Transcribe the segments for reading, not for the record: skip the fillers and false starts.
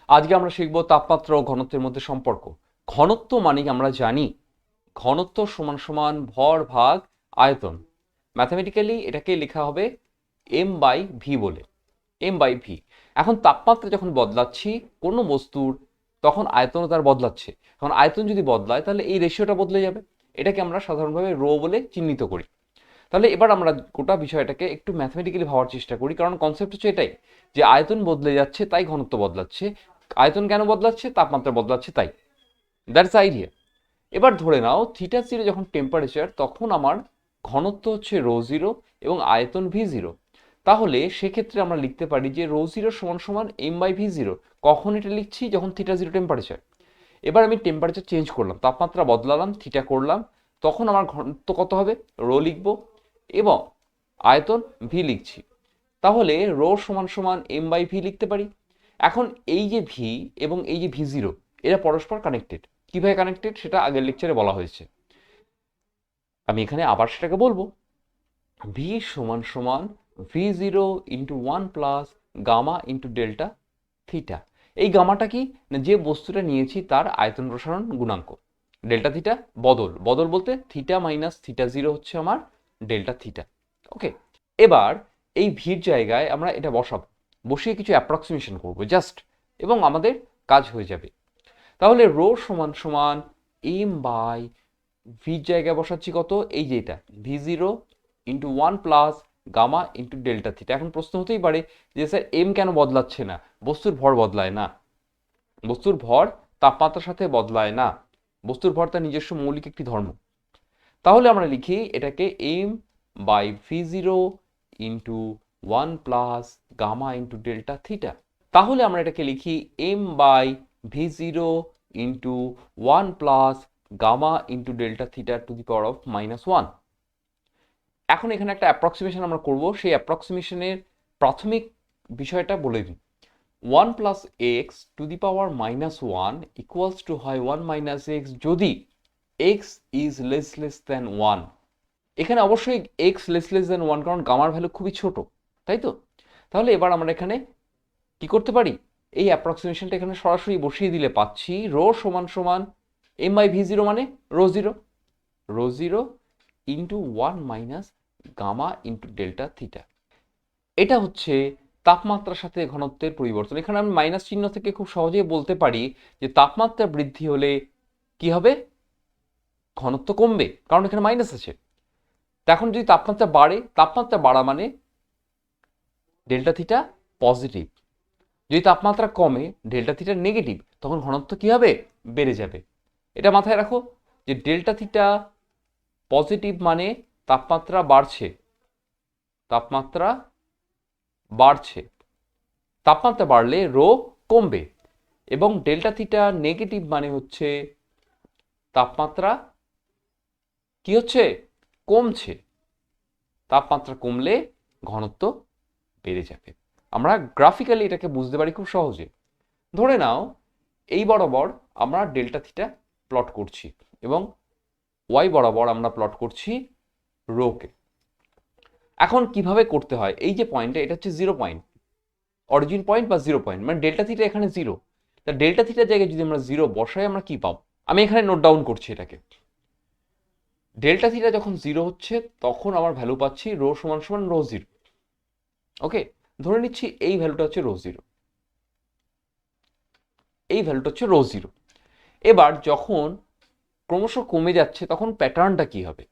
আজকে আমরা শিখব তাপমাত্রা ও ঘনত্বের মধ্যে সম্পর্ক। ঘনত্ব মানে আমরা জানি ঘনত্ব সমান সমান ভর ভাগ আয়তন। ম্যাথমেটিক্যালি এটাকে লেখা হবে এম বাই ভি বলে, এম বাই ভি। এখন তাপমাত্রা যখন বদলাচ্ছি কোনো বস্তুর, তখন আয়তনও তার বদলাচ্ছে। এখন আয়তন যদি বদলায় তাহলে এই রেশিওটা বদলে যাবে। এটাকে আমরা সাধারণভাবে রো বলে চিহ্নিত করি। তাহলে এবার আমরা গোটা বিষয়টাকে একটু ম্যাথমেটিক্যালি ভাবার চেষ্টা করি, কারণ কনসেপ্ট হচ্ছে এটাই যে আয়তন বদলে যাচ্ছে তাই ঘনত্ব বদলাচ্ছে। আয়তন কেন বদলাচ্ছে? তাপমাত্রা বদলাচ্ছে তাই। That's idea. এবার ধরে নাও থিটা জিরো যখন টেম্পারেচার, তখন আমার ঘনত্ব হচ্ছে রো জিরো এবং আয়তন ভি জিরো। তাহলে সেক্ষেত্রে আমরা লিখতে পারি যে রো জিরো সমান সমান এম বাই ভি জিরো। কখন এটা লিখছি? যখন থিটা জিরো টেম্পারেচার। এবার আমি টেম্পারেচার চেঞ্জ করলাম, তাপমাত্রা বদলালাম, থিটা করলাম, তখন আমার ঘনত্ব কত হবে? রো লিখবো এবং আয়তন ভি লিখছি। তাহলে রো সমান সমান এম বাই ভি লিখতে পারি। এখন এই যে ভি এবং এই যে ভি জিরো, এরা পরস্পর কানেক্টেড। কিভাবে কানেক্টেড সেটা আগের লেকচারে বলা হয়েছে, আমি এখানে আবার সেটাকে বলবো। ভি সমান সমান V zero into one plus gamma into delta theta. এই গামাটা কি না, যে বস্তুটা নিয়েছি তার আয়তন প্রসারণ গুণাঙ্ক। ডেল্টা থিটা বদল, বদল বলতে থিটা মাইনাস থিটা জিরো হচ্ছে আমার ডেল্টা থিটা। ওকে, এবার এই ভির জায়গায় আমরা এটা বসাবো, বসিয়ে কিছু অ্যাপ্রক্সিমেশন করবো জাস্ট, এবং আমাদের কাজ হয়ে যাবে। তাহলে রো সমান সমান এম বাই ভির জায়গায় বসাচ্ছি কত? এই যে এটা V zero into one plus gamma into delta theta. এখন প্রশ্ন হতেই পারে যে স্যার এম কেন বদলাচ্ছে না? বস্তুর ভর বদলায় না, বস্তুর ভর তাপমাত্রার সাথে বদলায় না, বস্তুর ভর তার নিজস্ব মৌলিক একটি ধর্ম। তাহলে আমরা লিখি এটাকে M by V zero into one plus gamma into delta theta. তাহলে আমরা এটাকে লিখি M by V zero into one plus gamma into delta theta to the power of minus one. এখন এখানে একটা অ্যাপ্রক্সিমেশন আমরা করব, সেই অ্যাপ্রক্সিমেশনের প্রাথমিক বিষয়টা বলে দিই। One plus x two the power minus one equals to হয় ওয়ান মাইনাস এক্স যদি x is less than one. এখানে অবশ্যই এক্স লেস দ্যান ওয়ান, কারণ গামার ভ্যালু খুবই ছোট, তাই তো? তাহলে এবার আমরা এখানে কি করতে পারি? এই অ্যাপ্রক্সিমেশনটা এখানে সরাসরি বসিয়ে দিলে পাচ্ছি রো সমান সমান এম বাই ভি জিরো মানে rho zero, rho zero into one minus gamma into delta theta. এটা হচ্ছে তাপমাত্রার সাথে ঘনত্বের পরিবর্তন। এখানে আমি মাইনাস চিহ্ন থেকে খুব সহজেই বলতে পারি যে তাপমাত্রা বৃদ্ধি হলে কি হবে? ঘনত্ব কমবে, কারণ এখানে মাইনাস আছে। এখন যদি তাপমাত্রা বাড়ে, তাপমাত্রা বাড়া মানে ডেল্টা থিটা পজিটিভ। যদি তাপমাত্রা কমে, ডেল্টা থিটা নেগেটিভ, তখন ঘনত্ব কি হবে? বেড়ে যাবে। এটা মাথায় রাখো যে ডেল্টা থিটা পজিটিভ মানে তাপমাত্রা বাড়ছে, তাপমাত্রা বাড়ছে, তাপমাত্রা বাড়লে রো কমবে। এবং ডেল্টা থিটা নেগেটিভ মানে হচ্ছে তাপমাত্রা কি হচ্ছে? কমছে। তাপমাত্রা কমলে ঘনত্ব বেড়ে যাবে। আমরা গ্রাফিক্যালি এটাকে বুঝতে পারি খুব সহজে। ধরে নাও এই বরাবর আমরা ডেল্টা থিটা প্লট করছি এবং ওয়াই বরাবর আমরা প্লট করছি রোকে। এখন কিভাবে করতে হয়? এই যে পয়েন্টটা, এটা হচ্ছে জিরো পয়েন্ট, অরিজিন পয়েন্ট বা জিরো পয়েন্ট, মানে ডেল্টা থিটা এখানে জিরো। তা ডেল্টা থিটার জায়গায় যদি আমরা জিরো বসাই, আমরা কি পাবো? আমি এখানে নোট ডাউন করছি এটাকে। ডেল্টা থিটা যখন জিরো হচ্ছে তখন আমার ভ্যালু পাচ্ছি রো সমান সমান রো জিরো। ওকে, ধরে নিচ্ছি এই ভ্যালুটা হচ্ছে রো জিরো, এই ভ্যালুটা হচ্ছে রো জিরো। এবার যখন ক্রমশ কমে যাচ্ছে তখন প্যাটার্নটা কি হবে?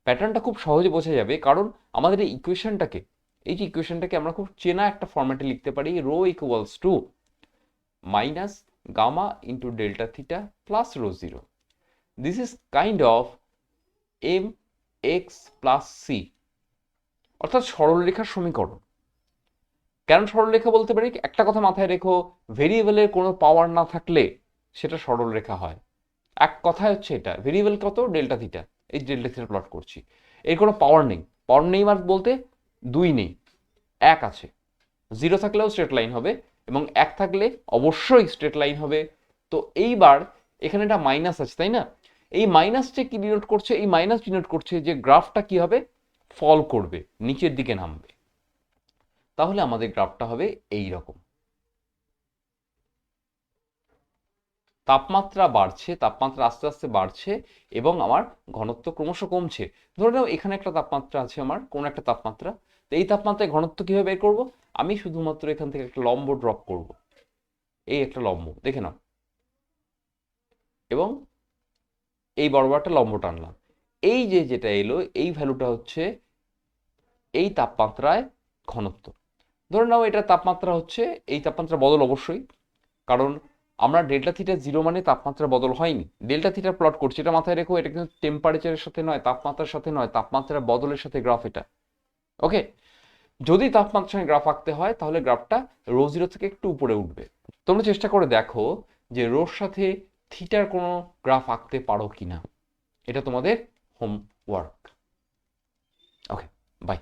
প্যাটার্নটা খুব সহজে বোঝা যাবে, কারণ আমাদের এই ইকুয়েশনটাকে, এই যে ইকুয়েশনটাকে আমরা খুব চেনা একটা ফরম্যাটে লিখতে পারি, rho equals to minus gamma into delta theta plus rho zero. This is kind of M X plus C, অর্থাৎ সরলরেখার সমীকরণ। কেন সরলরেখা বলতে পারি? একটা কথা মাথায় রেখো, ভেরিয়েবলের কোনো পাওয়ার না থাকলে সেটা সরলরেখা হয়। এক কথায় হচ্ছে এটা, ভেরিয়েবল কত? ডেল্টা থিটা, এই ডেল্টা থিটা প্লট করছি, এর কোনো পাওয়ার নেই। পাওয়ার নেই মানে বলতে দুই নেই, এক আছে। জিরো থাকলেও স্ট্রেট লাইন হবে এবং এক থাকলে অবশ্যই স্ট্রেট লাইন হবে। তো এইবার এখানে একটা মাইনাস আছে, তাই না? এই মাইনাসটা কি ডিনোট করছে? এই মাইনাস ডিনোট করছে যে গ্রাফটা কি হবে? ফল করবে, নিচের দিকে নামবে। তাহলে আমাদের গ্রাফটা হবে এই রকম। তাপমাত্রা বাড়ছে, তাপমাত্রা আস্তে আস্তে বাড়ছে এবং আমার ঘনত্ব ক্রমশ কমছে। ধরে নাও এখানে একটা তাপমাত্রা আছে, আমার কোন একটা তাপমাত্রা। তো এই তাপমাত্রায় ঘনত্ব কিভাবে বের করব? আমি শুধুমাত্র এখান থেকে একটা লম্ব ড্রপ করব, এই একটা লম্ব দেখে নাও, এবং এই বরাবর একটা লম্ব টানলাম। এই যে যেটা এলো, এই ভ্যালুটা হচ্ছে এই তাপমাত্রায় ঘনত্ব। ধরে নাও এটা তাপমাত্রা হচ্ছে, এই তাপমাত্রা বদল অবশ্যই, কারণ আমরা ডেল্টা থিটা জিরো মানে তাপমাত্রা বদল হয়নি। ডেল্টা থিটা প্লট করছি, এটা মাথায় রেখো, এটা কিন্তু টেম্পারেচারের সাথে নয়, তাপমাত্রার সাথে নয়, তাপমাত্রার বদলের সাথে গ্রাফ এটা। ওকে, যদি তাপমাত্রার সঙ্গে গ্রাফ আঁকতে হয় তাহলে গ্রাফটা রো জিরো থেকে একটু উপরে উঠবে। তোমরা চেষ্টা করে দেখো যে রোর সাথে থিটার কোনো গ্রাফ আঁকতে পারো কিনা, এটা তোমাদের হোমওয়ার্ক। Okay, by.